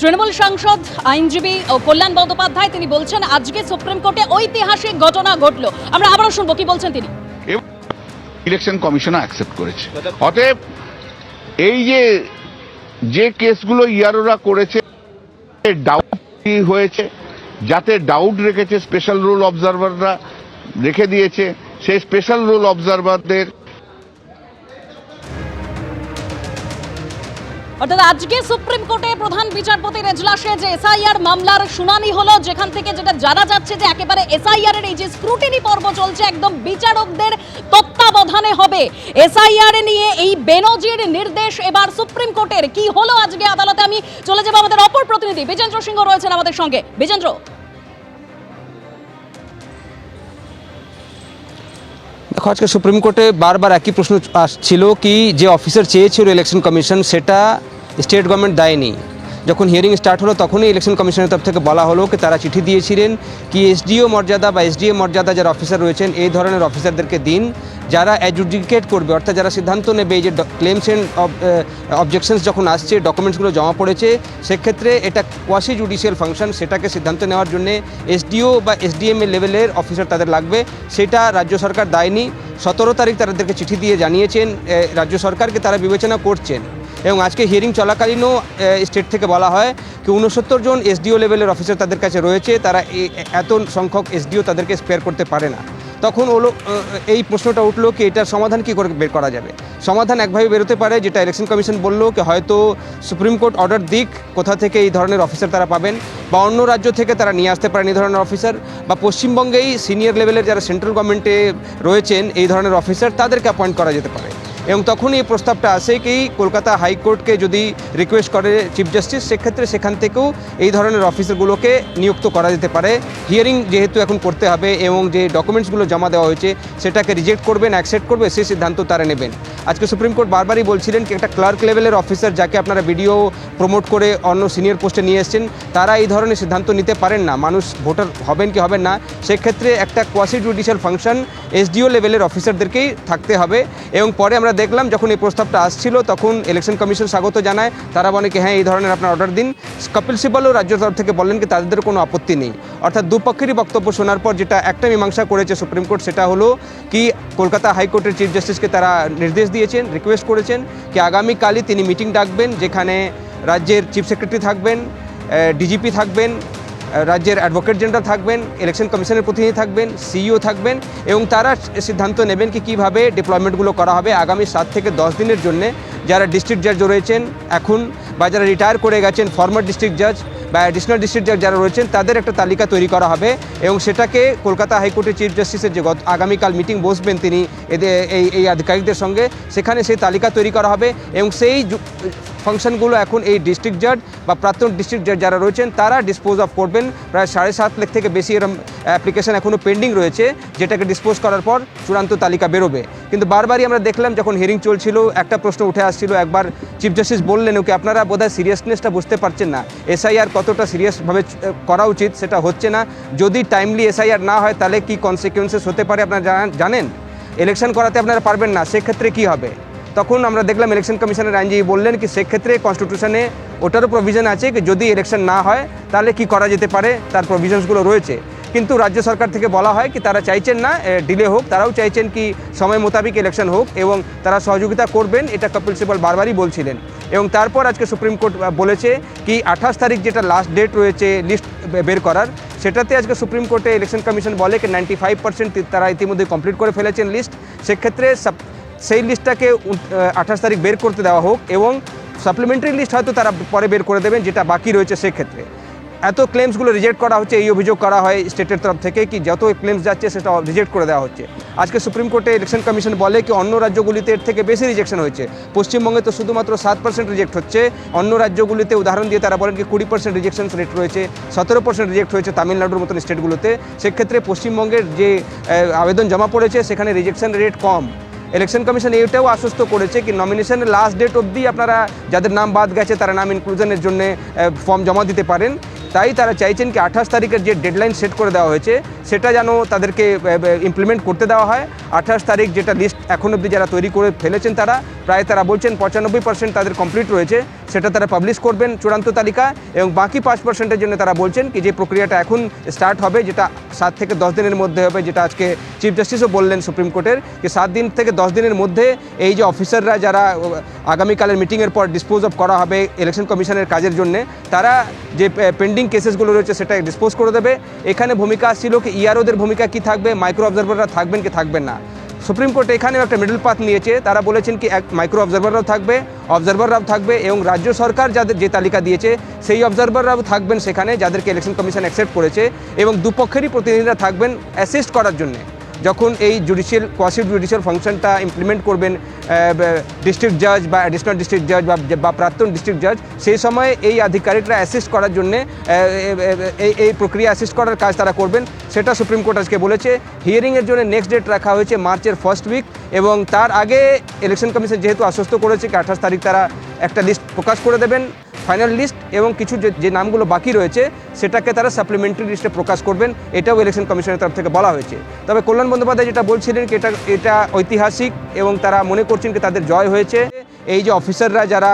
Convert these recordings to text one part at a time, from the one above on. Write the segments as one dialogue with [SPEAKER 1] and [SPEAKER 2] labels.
[SPEAKER 1] তৃণমূল সাংসদ আইনজীবী ও কল্যাণ বন্দ্যোপাধ্যায় তিনি বলছেন আজকে সুপ্রিম কোর্টে ঐতিহাসিক ঘটনা ঘটলো। আমরা আবারও শুনবো কি বলছেন তিনি।
[SPEAKER 2] ইলেকশন কমিশন অ্যাকসেপ্ট করেছে। অতএব এই যে কেসগুলো ইয়ারোরা করেছে ডাউট হয়েছে, যাতে ডাউট রেখেছে স্পেশাল রুল অবজারভাররা রেখে দিয়েছে, সেই স্পেশাল রুল অবজারভারদের
[SPEAKER 1] অর্থাৎ আজকে সুপ্রিম কোর্টে প্রধান বিচারপতির এজলাসে যে এসআইআর মামলার শুনানি হলো, যেখান থেকে যেটা জানা যাচ্ছে যে একেবারে এসআইআর এর এই যে স্ক্রুটিনি পর্ব চলছে একদম বিচারকদের তত্ত্বাবধানে হবে। এসআইআর নিয়ে এই বেনজির নির্দেশ এবার সুপ্রিম কোর্টের কি হলো আজকে আদালতে। আমি চলে যাব, আমাদের অপর প্রতিনিধি বিজেন্দ্র সিংহ রয়েছেন আমাদের সঙ্গে। বিজেন্দ্র,
[SPEAKER 3] দেখো, আজকে সুপ্রিম কোর্টে বারবার একই প্রশ্ন আসছিল কি যে অফিসার চেয়েছিল ইলেকশন কমিশন সেটা স্টেট গভর্নমেন্ট দেয়নি। যখন হিয়ারিং স্টার্ট হলো তখনই ইলেকশন কমিশনের তরফ থেকে বলা হলো কি তারা চিঠি দিয়েছিলেন কি এসডিও মর্যাদা বা এসডিএম মর্যাদা যারা অফিসার রয়েছেন এই ধরনের অফিসারদেরকে দিন, যারা অ্যাডজুডিকেট করবে, অর্থাৎ যারা সিদ্ধান্ত নেবে এই যে ক্লেমস অ্যান্ড অবজেকশনস যখন আসছে, ডকুমেন্টসগুলো জমা পড়েছে, সেক্ষেত্রে এটা কোয়াসি জুডিশিয়াল ফাংশন, সেটাকে সিদ্ধান্ত নেওয়ার জন্য এসডিও বা এসডিএম এর লেভেলের অফিসার তাদের লাগবে। সেটা রাজ্য সরকার দেয়নি। 17 তারিখ তাদেরকে চিঠি দিয়ে জানিয়েছেন রাজ্য সরকারকে তারা বিবেচনা করছেন। এবং আজকে হিয়ারিং চলাকালীনও স্টেট থেকে বলা হয় কি 69 জন এসডিও লেভেলের অফিসার তাদের কাছে রয়েছে, তারা এত সংখ্যক এসডিও তাদেরকে স্পেয়ার করতে পারে না। তখন হলো এই প্রশ্নটা উঠলো কি এটার সমাধান কী করে বের করা যাবে। সমাধান একভাবে বেরোতে পারে, যেটা ইলেকশন কমিশন বললো কি হয়তো সুপ্রিম কোর্ট অর্ডার দিক কোথা থেকে এই ধরনের অফিসার তারা পাবেন, বা অন্য রাজ্য থেকে তারা নিয়ে আসতে পারেন এই ধরনের অফিসার, বা পশ্চিমবঙ্গেই সিনিয়র লেভেলের যারা সেন্ট্রাল গভর্নমেন্টে রয়েছেন এই ধরনের অফিসার তাদেরকে অ্যাপয়েন্ট করা যেতে পারে। এবং তখনই এই প্রস্তাবটা আসে কি কলকাতা হাইকোর্টকে যদি রিকোয়েস্ট করে চিফ জাস্টিস, সেক্ষেত্রে সেখান থেকেও এই ধরনের অফিসারগুলোকে নিযুক্ত করা যেতে পারে। হিয়ারিং যেহেতু এখন করতে হবে এবং যে ডকুমেন্টসগুলো জমা দেওয়া হয়েছে সেটাকে রিজেক্ট করবেন অ্যাকসেপ্ট করবে সেই সিদ্ধান্ত তারা নেবেন। আজকে সুপ্রিম কোর্ট বারবারই বলছিলেন কি একটা ক্লার্ক লেভেলের অফিসার যাকে আপনারা ভিডিও প্রমোট করে অন্য সিনিয়র পোস্টে নিয়ে এসেছেন, তারা এই ধরনের সিদ্ধান্ত নিতে পারেন না। মানুষ ভোটার হবেন কি হবেন না, সেক্ষেত্রে একটা কোয়াসি জুডিশিয়াল ফাংশন এসডিও লেভেলের অফিসারদেরকেই থাকতে হবে। এবং পরে আমরা দেখলাম যখন এই প্রস্তাবটা আসছিল তখন ইলেকশন কমিশন স্বাগত জানায়, তারা বলে কি হ্যাঁ এই ধরনের আপনার অর্ডার দিন। কপিল সিবালও রাজ্য তরফ থেকে বললেন কি তাদের কোনো আপত্তি নেই। অর্থাৎ দুপক্ষেরই বক্তব্য শোনার পর যেটা একটা মীমাংসা করেছে সুপ্রিম কোর্ট, সেটা হলো কি কলকাতা হাইকোর্টের চিফ জাস্টিসকে তারা নির্দেশ দিয়েছেন, রিকোয়েস্ট করেছেন কি আগামীকালই তিনি মিটিং ডাকবেন, যেখানে রাজ্যের চিফ সেক্রেটারি থাকবেন, ডিজিপি থাকবেন, রাজ্যের অ্যাডভোকেট জেনারেল থাকবেন, ইলেকশন কমিশনের প্রতিনিধি থাকবেন, সিইও থাকবেন, এবং তারা সিদ্ধান্ত নেবেন কি কীভাবে ডিপ্লয়মেন্টগুলো করা হবে আগামী 7 থেকে 10 দিনের জন্য। যারা ডিস্ট্রিক্ট জাজ রয়েছেন এখন বা যারা রিটায়ার করে গেছেন ফর্মার ডিস্ট্রিক্ট জাজ বা অ্যাডিশনাল ডিস্ট্রিক্ট জাজ যারা রয়েছেন তাদের একটা তালিকা তৈরি করা হবে এবং সেটাকে কলকাতা হাইকোর্টের চিফ জাস্টিসের যে আগামীকাল মিটিং বসবেন তিনি এই আধিকারিকদের সঙ্গে, সেখানে সেই তালিকা তৈরি করা হবে এবং সেই ফাংশনগুলো এখন এই ডিস্ট্রিক্ট জাজ বা প্রাক্তন ডিস্ট্রিক্ট জাজ যারা রয়েছেন তারা ডিসপোজ অফ করবেন। প্রায় 7.5 লাখ থেকে বেশি এরকম অ্যাপ্লিকেশন এখনও পেন্ডিং রয়েছে, যেটাকে ডিসপোজ করার পর চূড়ান্ত তালিকা বেরোবে। কিন্তু বারবারই আমরা দেখলাম যখন হিয়ারিং চলছিল একটা প্রশ্ন উঠে আসছিল, একবার চিফ জাস্টিস বললেন ওকে আপনারা বোধহয় সিরিয়াসনেসটা বুঝতে পারছেন না, এসআইআর কতটা সিরিয়াসভাবে করা উচিত সেটা হচ্ছে না। যদি টাইমলি এসআইআর না হয় তাহলে কি কনসিকুয়েন্সেস হতে পারে আপনারা জানেন। ইলেকশন করাতে আপনারা পারবেন না, সেক্ষেত্রে কি হবে। তখন আমরা দেখলাম ইলেকশন কমিশনের আইনজীবী বললেন কি সেক্ষেত্রে কনস্টিটিউশনে ওটারও প্রভিশন আছে কি যদি ইলেকশন না হয় তাহলে কি করা যেতে পারে, তার প্রভিশনসগুলো রয়েছে। কিন্তু রাজ্য সরকার থেকে বলা হয় কি তারা চাইছেন না ডিলে হোক, তারাও চাইছেন কি সময় মোতাবিক ইলেকশন হোক এবং তারা সহযোগিতা করবেন, এটা কপিল সিবাল বারবারই বলছিলেন। এবং তারপর আজকে সুপ্রিম কোর্ট বলেছে কি 28 তারিখ যেটা লাস্ট ডেট রয়েছে লিস্ট বের করার, সেটাতে আজকে সুপ্রিম কোর্টে ইলেকশন কমিশন বলে কি 95% তারা ইতিমধ্যে কমপ্লিট করে ফেলেছেন লিস্ট। সেক্ষেত্রে সেই লিস্টটাকে 28 তারিখ বের করতে দেওয়া হোক এবং সাপ্লিমেন্টারি লিস্ট হয়তো তারা পরে বের করে দেবেন যেটা বাকি রয়েছে। সেক্ষেত্রে এত ক্লেমসগুলো রিজেক্ট করা হচ্ছে, এই অভিযোগ করা হয় স্টেটের তরফ থেকে কি যত ক্লেমস যাচ্ছে সেটা রিজেক্ট করে দেওয়া হচ্ছে। আজকে সুপ্রিম কোর্টে ইলেকশন কমিশন বলে কি অন্য রাজ্যগুলিতে এর থেকে বেশি রিজেকশন হয়েছে, পশ্চিমবঙ্গে তো শুধুমাত্র 7% রিজেক্ট হচ্ছে, অন্য রাজ্যগুলিতে উদাহরণ দিয়ে তারা বলেন কি 20% রিজেকশন রেট রয়েছে, 17% রিজেক্ট হয়েছে তামিলনাড়ুর মতন স্টেটগুলোতে। সেক্ষেত্রে পশ্চিমবঙ্গের যে আবেদন জমা পড়েছে সেখানে রিজেকশন রেট কম। ইলেকশন কমিশন এটাও আশ্বস্ত করেছে কি নমিনেশনের লাস্ট ডেট অবধি আপনারা যাদের নাম বাদ গেছে তারা নাম ইনক্লুশনের জন্য ফর্ম জমা দিতে পারেন, তাই তারা চাইছেন কি 28 তারিখের যে ডেডলাইন সেট করে দেওয়া হয়েছে সেটা যেন তাদেরকে ইমপ্লিমেন্ট করতে দেওয়া হয়। 28 তারিখ যেটা লিস্ট এখন অবধি যারা তৈরি করে ফেলেছেন তারা বলছেন 95% তাদের কমপ্লিট রয়েছে, সেটা তারা পাবলিশ করবেন চূড়ান্ত তালিকা, এবং বাকি 5%-এর জন্য তারা বলছেন কি যে প্রক্রিয়াটা এখন স্টার্ট হবে, যেটা 7 থেকে 10 দিনের মধ্যে হবে, যেটা আজকে চিফ জাস্টিসও বললেন সুপ্রিম কোর্টের যে 7 দিন থেকে 10 দিনের মধ্যে এই যে অফিসাররা যারা আগামীকালের মিটিংয়ের পর ডিসপোজ অফ করা হবে ইলেকশন কমিশনের কাজের জন্য, তারা যে পেন্ডিং কেসেসগুলো রয়েছে সেটা ডিসপোজ করে দেবে। এখানে ভূমিকা ছিল কি ইআরওদের ভূমিকা কি থাকবে, মাইক্রো অবজারভাররা থাকবেন কি থাকবেন না। সুপ্রিম কোর্ট এখানেও একটা মিডল পাথ নিয়েছে, তারা বলেছেন কি মাইক্রো অবজারভাররাও থাকবে এবং রাজ্য সরকার যাদের যে তালিকা দিয়েছে সেই অবজারভাররাও থাকবেন সেখানে, যাদেরকে ইলেকশন কমিশন অ্যাকসেপ্ট করেছে, এবং দুপক্ষেরই প্রতিনিধিরা থাকবেন অ্যাসিস্ট করার জন্য। যখন এই কোয়াসি জুডিশিয়াল ফাংশনটা ইমপ্লিমেন্ট করবেন ডিস্ট্রিক্ট জাজ বা অ্যাডিশনাল ডিস্ট্রিক্ট জাজ বা প্রাক্তন ডিস্ট্রিক্ট জাজ, সেই সময় এই আধিকারিকরা অ্যাসিস্ট করার জন্যে এই প্রক্রিয়া অ্যাসিস্ট করার কাজ তারা করবেন, সেটা সুপ্রিম কোর্ট আজকে বলেছে। হিয়ারিংয়ের জন্য নেক্সট ডেট রাখা হয়েছে মার্চের ফার্স্ট উইক, এবং তার আগে ইলেকশন কমিশন যেহেতু আশ্বস্ত করেছে কি 28 তারিখ তারা একটা লিস্ট প্রকাশ করে দেবেন, ফাইনাল লিস্ট, এবং কিছু যে নামগুলো বাকি রয়েছে সেটাকে তারা সাপ্লিমেন্টারি লিস্টে প্রকাশ করবেন, এটাও ইলেকশন কমিশনের তরফ থেকে বলা হয়েছে। তবে কল্যাণ বন্দ্যোপাধ্যায় যেটা বলছিলেন কি এটা ঐতিহাসিক, এবং তারা মনে করছেন কি তাদের জয় হয়েছে। এই যে অফিসাররা যারা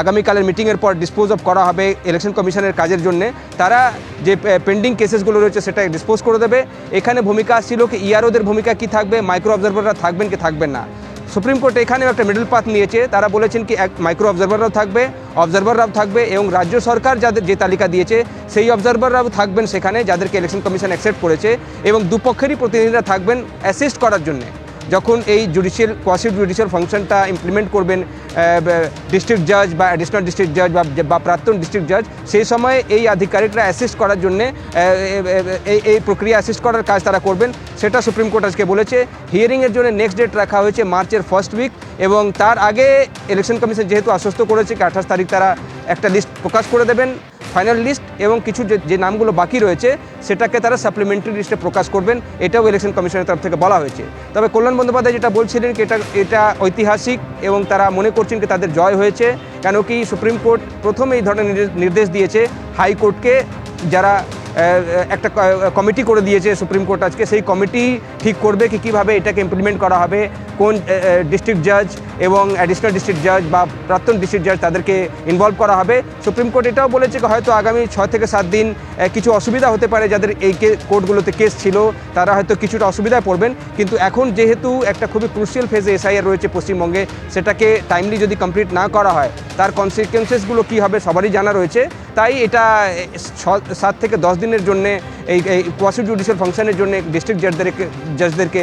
[SPEAKER 3] আগামীকালের মিটিংয়ের পর ডিসপোজ অফ করা হবে ইলেকশন কমিশনের কাজের জন্য, তারা যে পেন্ডিং কেসেসগুলো রয়েছে সেটা ডিসপোজ করে দেবে। এখানে ভূমিকা ছিল কি ইআরওদের ভূমিকা কি থাকবে, মাইক্রো অবজারভাররা থাকবেন কি থাকবেন না। সুপ্রিম কোর্ট এখানেও একটা মিডল পাথ নিয়েছে, তারা বলেছেন কি মাইক্রো অবজারভাররাও থাকবে এবং রাজ্য সরকার যাদের যে তালিকা দিয়েছে সেই অবজারভাররাও থাকবেন সেখানে, যাদেরকে ইলেকশন কমিশন অ্যাকসেপ্ট করেছে, এবং দুপক্ষেরই প্রতিনিধিরা থাকবেন অ্যাসিস্ট করার জন্য। যখন এই কোয়াসি জুডিশিয়াল ফাংশনটা ইমপ্লিমেন্ট করবেন ডিস্ট্রিক্ট জাজ বা অ্যাডিশনাল ডিস্ট্রিক্ট জাজ বা প্রাক্তন ডিস্ট্রিক্ট জাজ, সেই সময় এই আধিকারিকরা অ্যাসিস্ট করার জন্যে এই প্রক্রিয়া অ্যাসিস্ট করার কাজ তারা করবেন, সেটা সুপ্রিম কোর্ট আজকে বলেছে। হিয়ারিংয়ের জন্য নেক্সট ডেট রাখা হয়েছে মার্চের ফার্স্ট উইক, এবং তার আগে ইলেকশন কমিশন যেহেতু আশ্বস্ত করেছে কি 28 তারিখ তারা একটা লিস্ট প্রকাশ করে দেবেন, ফাইনাল লিস্ট, এবং কিছু যে নামগুলো বাকি রয়েছে সেটাকে তারা সাপ্লিমেন্টারি লিস্টে প্রকাশ করবেন, এটাও ইলেকশন কমিশনের তরফ থেকে বলা হয়েছে। তবে কল্যাণ বন্দ্যোপাধ্যায় যেটা বলছিলেন কি এটা ঐতিহাসিক, এবং তারা মনে করছেন কি তাদের জয় হয়েছে। কেন কি সুপ্রিম কোর্ট প্রথম এই ধরনের নির্দেশ দিয়েছে হাইকোর্টকে, যারা একটা কমিটি করে দিয়েছে সুপ্রিম কোর্ট আজকে, সেই কমিটি ঠিক করবে কি কীভাবে এটাকে ইমপ্লিমেন্ট করা হবে, কোন ডিস্ট্রিক্ট জাজ এবং অ্যাডিশনাল ডিস্ট্রিক্ট জাজ বা প্রাক্তন ডিস্ট্রিক্ট জাজ তাদেরকে ইনভলভ করা হবে। সুপ্রিম কোর্ট এটাও বলেছে হয়তো আগামী 6 থেকে 7 দিন কিছু অসুবিধা হতে পারে, যাদের এই কোর্টগুলোতে কেস ছিল তারা হয়তো কিছুটা অসুবিধায় পড়বেন, কিন্তু এখন যেহেতু একটা খুবই ক্রুশিয়াল ফেজে এসআইআর রয়েছে পশ্চিমবঙ্গে, সেটাকে টাইমলি যদি কমপ্লিট না করা হয় তার কনসিকুয়েন্সেসগুলো কী হবে সবারই জানা রয়েছে। তাই এটা 7 থেকে 10 দিনের জন্য এই কোয়াসি জুডিশিয়াল ফাংশনের জন্য ডিস্ট্রিক্ট জাজদেরকে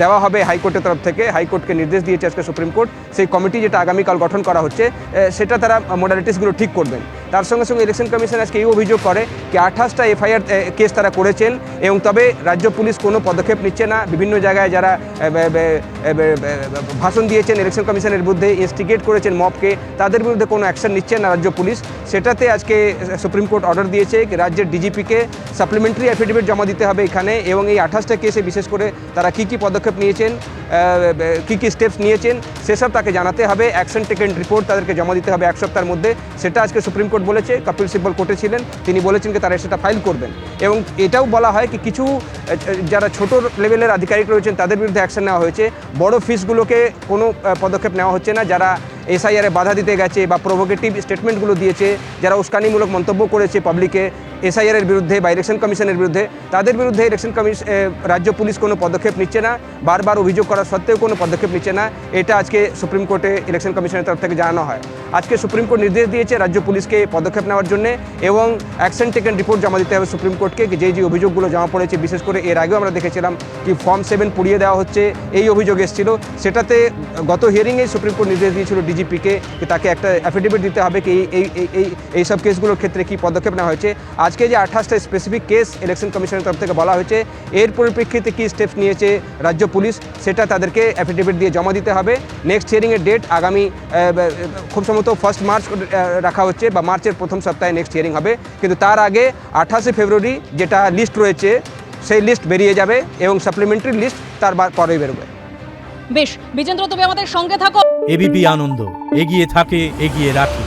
[SPEAKER 3] দেওয়া হবে হাইকোর্টের তরফ থেকে। হাইকোর্টকে নির্দেশ দিয়েছে আজকে সুপ্রিম কোর্ট, সেই কমিটি যেটা আগামীকাল গঠন করা হচ্ছে সেটা তারা মোডালিটিসগুলো ঠিক করবেন। তার সঙ্গে সঙ্গে ইলেকশন কমিশন আজকে এই অভিযোগ করে কি 28টা এফআইআর কেস তারা করেছেন, এবং তবে রাজ্য পুলিশ কোনো পদক্ষেপ নিচ্ছে না। বিভিন্ন জায়গায় যারা ভাষণ দিয়েছেন ইলেকশন কমিশনের বিরুদ্ধে, ইনস্টিগেট করেছেন মবকে, তাদের বিরুদ্ধে কোনো অ্যাকশন নিচ্ছে না রাজ্য পুলিশ। সেটাতে আজকে সুপ্রিম কোর্ট অর্ডার দিয়েছে রাজ্যের ডিজিপিকে সাপ্লিমেন্টারি অ্যাফিডেভিট জমা দিতে হবে এখানে, এবং এই 28টা কেসে বিশেষ করে তারা কী পদক্ষেপ নিয়েছেন, কী স্টেপস নিয়েছেন সেসব তাকে জানাতে হবে। অ্যাকশন টেকেন রিপোর্ট তাদেরকে জমা দিতে হবে 1 সপ্তাহের মধ্যে, সেটা আজকে সুপ্রিম কোর্ট বলেছে। কপিল সিব্বল কোর্টে ছিলেন, তিনি বলেছেন যে তারা সেটা ফাইল করবেন। এবং এটাও বলা হয় কি কিছু যারা ছোট লেভেলের আধিকারিক রয়েছেন তাদের বিরুদ্ধে অ্যাকশন নেওয়া হয়েছে, বড় ফিসগুলোকে কোনো পদক্ষেপ নেওয়া হচ্ছে না। যারা এসআইআরে বাধা দিতে গেছে বা প্রভোকেটিভ স্টেটমেন্টগুলো দিয়েছে, যারা উস্কানিমূলক মন্তব্য করেছে পাবলিকে এসআইআরের বিরুদ্ধে বা ইলেকশন কমিশনের বিরুদ্ধে, তাদের বিরুদ্ধে রাজ্য পুলিশ কোনো পদক্ষেপ নিচ্ছে না, বারবার অভিযোগ করা সত্ত্বেও কোনো পদক্ষেপ নিচ্ছে না। এটা আজকে সুপ্রিম কোর্টে ইলেকশন কমিশনের তরফ থেকে জানানো হয়। আজকে সুপ্রিম কোর্ট নির্দেশ দিয়েছে রাজ্য পুলিশকে পদক্ষেপ নেওয়ার জন্য, এবং অ্যাকশন টেকেন রিপোর্ট জমা দিতে হবে সুপ্রিম কোর্টকে। যে অভিযোগগুলো জমা পড়েছে, বিশেষ করে এর আগেও আমরা দেখেছিলাম কি ফর্ম 7 পুড়িয়ে দেওয়া হচ্ছে, এই অভিযোগ এসেছিল। সেটাতে গত হিয়ারিংয়ে সুপ্রিম কোর্ট নির্দেশ দিয়েছিল ডিজিপিকে কি তাকে একটা অ্যাফিডেভিট দিতে হবে কি এই সব কেসগুলোর ক্ষেত্রে কী পদক্ষেপ নেওয়া হয়েছে। আজকে যে 28টা স্পেসিফিক কেস ইলেকশন কমিশনের তরফ থেকে বলা হয়েছে, এর পরিপ্রেক্ষিতে কী স্টেপস নিয়েছে রাজ্য পুলিশ সেটা তাদেরকে অ্যাফিডেভিট দিয়ে জমা দিতে হবে। নেক্সট হিয়ারিংয়ের ডেট আগামী খুব সম্ভবত 1 মার্চ রাখা হচ্ছে, বা মার্চের প্রথম সপ্তাহে নেক্সট হিয়ারিং হবে। কিন্তু তার আগে 28 ফেব্রুয়ারি যেটা লিস্ট রয়েছে সেই লিস্ট বেরিয়ে যাবে, এবং সাপ্লিমেন্টারি লিস্ট তার পরেই বেরোবে।
[SPEAKER 1] বেশ, বিজেন্দ্র তুমি আমাদের সঙ্গে থাকো।
[SPEAKER 4] এবিপি আনন্দ এগিয়ে থাকে, এগিয়ে রাখে।